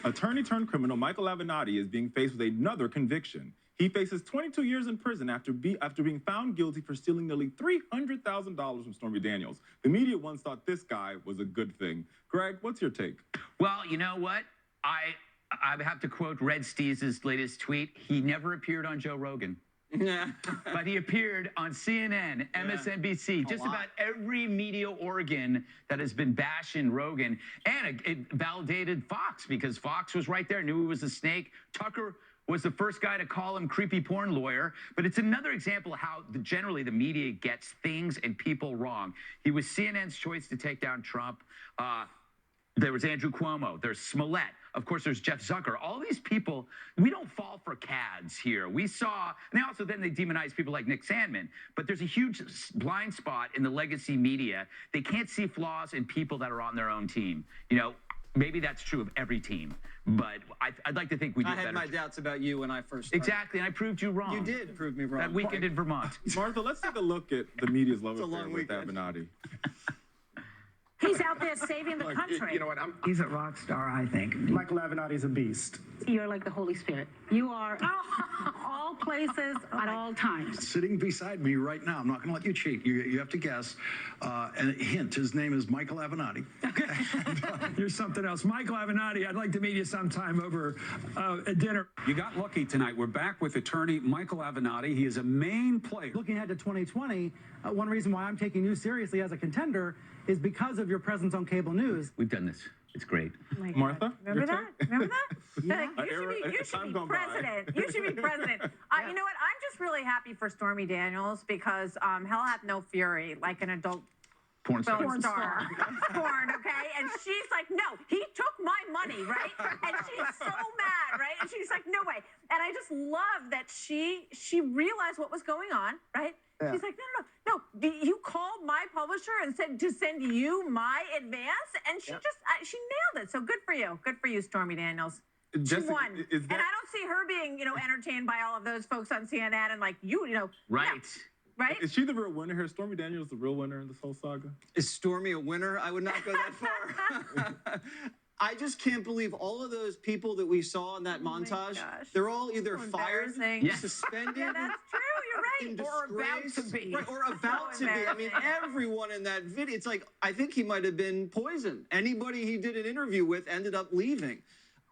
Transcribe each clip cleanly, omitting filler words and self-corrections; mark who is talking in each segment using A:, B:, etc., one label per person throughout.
A: Attorney-turned-criminal Michael Avenatti is being faced with another conviction. He faces 22 years in prison after being found guilty for stealing nearly $300,000 from Stormy Daniels. The media once thought this guy was a good thing. Greg, what's your take?
B: Well, you know what? I have to quote Red Steez's latest tweet. He never appeared on Joe Rogan. But he appeared on CNN, MSNBC, just about every media organ that has been bashing Rogan. And it validated Fox because Fox was right there, knew he was a snake. Tucker was the first guy to call him creepy porn lawyer. But it's another example of how generally the media gets things and people wrong. He was CNN's choice to take down Trump. There was Andrew Cuomo. There's Smollett. Of course, there's Jeff Zucker. All these people, we don't fall for cads here. We saw, and they demonize people like Nick Sandmann. But there's a huge blind spot in the legacy media. They can't see flaws in people that are on their own team. You know, maybe that's true of every team. But I'd like to think we do better.
C: I had my doubts about you when I first started.
B: Exactly, and I proved you wrong.
C: You did prove me wrong.
B: That weekend in Vermont.
A: Martha, let's take a look at the media's love affair with Avenatti.
D: He's out there saving the country.
E: You know what?
F: He's a rock star, I think.
E: Michael Avenatti's a beast.
D: You're like the Holy Spirit. You are all places at all times.
F: Sitting beside me right now, I'm not going to let you cheat. You have to guess. And a hint, his name is Michael Avenatti.
G: Here's something else. Michael Avenatti, I'd like to meet you sometime over at dinner.
H: You got lucky tonight. We're back with attorney Michael Avenatti. He is a main player.
I: Looking ahead to 2020, one reason why I'm taking you seriously as a contender is because of your presence on cable news.
B: We've done this. It's great.
D: Oh
A: Martha?
D: Remember that? Remember that?
A: Yeah.
D: You should be president. You should be president. You know what? I'm just really happy for Stormy Daniels because hell hath no fury like an adult
B: Porn star.
D: Porn, okay? And she's like, no, he took my money, right? And she's so mad, right? And she's like, no way. And I just love that she realized what was going on, right? Yeah. She's like, no. You called my publisher and said to send you my advance, and she she nailed it. So good for you. Good for you, Stormy Daniels. She won. And I don't see her being, entertained by all of those folks on CNN and like
B: Right.
D: No. Right?
A: Is she the real winner here? Stormy Daniels the real winner in this whole saga?
C: Is Stormy a winner? I would not go that far. I just can't believe all of those people that we saw in that montage. They're all either fired, suspended.
D: Yeah, that's true. You're right.
C: Or about to be. Right, or about to be. I mean, everyone in that video, it's like, I think he might have been poisoned. Anybody he did an interview with ended up leaving.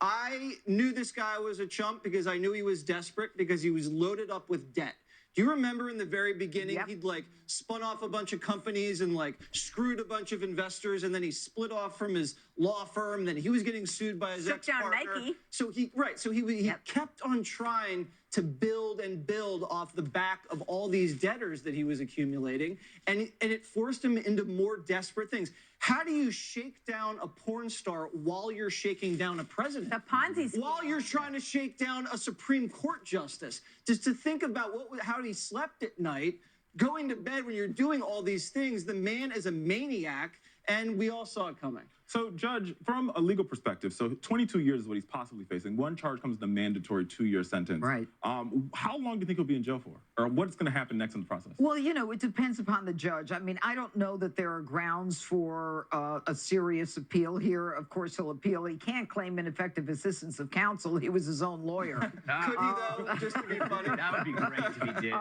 C: I knew this guy was a chump because I knew he was desperate because he was loaded up with debt. Do you remember in the very beginning, he'd spun off a bunch of companies and screwed a bunch of investors, and then he split off from his law firm. Then he was getting sued by his ex-partner.
D: Nike.
C: So he kept on trying to build and build off the back of all these debtors that he was accumulating, and it forced him into more desperate things. How do you shake down a porn star while you're shaking down a president?
D: The Ponzi scheme.
C: While you're trying to shake down a Supreme Court justice. Just to think about how he slept at night, going to bed when you're doing all these things. The man is a maniac, and we all saw it coming.
A: So, Judge, from a legal perspective, so 22 years is what he's possibly facing. One charge comes with a mandatory 2-year sentence.
J: Right.
A: How long do you think he'll be in jail for? Or what's going to happen next in the process?
J: Well, it depends upon the judge. I mean, I don't know that there are grounds for a serious appeal here. Of course, he'll appeal. He can't claim ineffective assistance of counsel. He was his own lawyer.
C: Could he, though? Just to be funny.
B: That would be great if he did.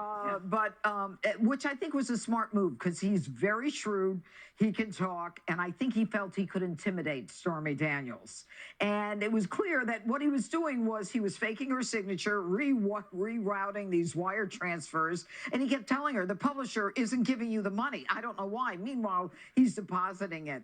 J: Which I think was a smart move because he's very shrewd. He can talk, and I think he felt he could intimidate Stormy Daniels. And it was clear that what he was doing was he was faking her signature, rerouting these wire transfers, and he kept telling her, the publisher isn't giving you the money. I don't know why. Meanwhile, he's depositing it.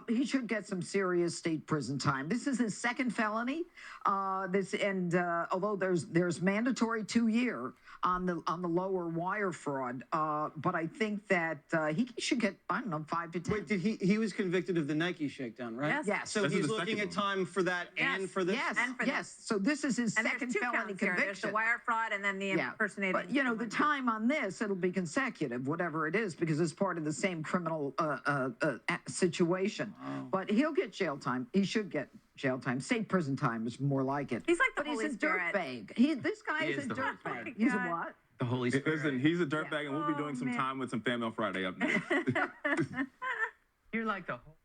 J: He should get some serious state prison time. This is his second felony. Although there's mandatory 2-year on the lower wire fraud, but I think that he should get, 5 to 10.
C: Wait, he was convicted of the Nike shakedown, right?
J: Yes.
C: So he's looking at time for that and for this?
J: Yes, and for this. So this is his second felony conviction.
D: There's the wire fraud and then the impersonating.
J: But, the time on this, it'll be consecutive, whatever it is, because it's part of the same criminal situation. Oh. But he'll get jail time. He should get jail time. State prison time is more like it.
D: He's like the Holy
J: Spirit. He's a dirtbag. This guy is a dirtbag. He's a what?
B: The Holy Spirit.
A: Listen, he's a dirtbag, and we'll be doing some time with some Fan Mail Friday up next.
B: You're like the whole...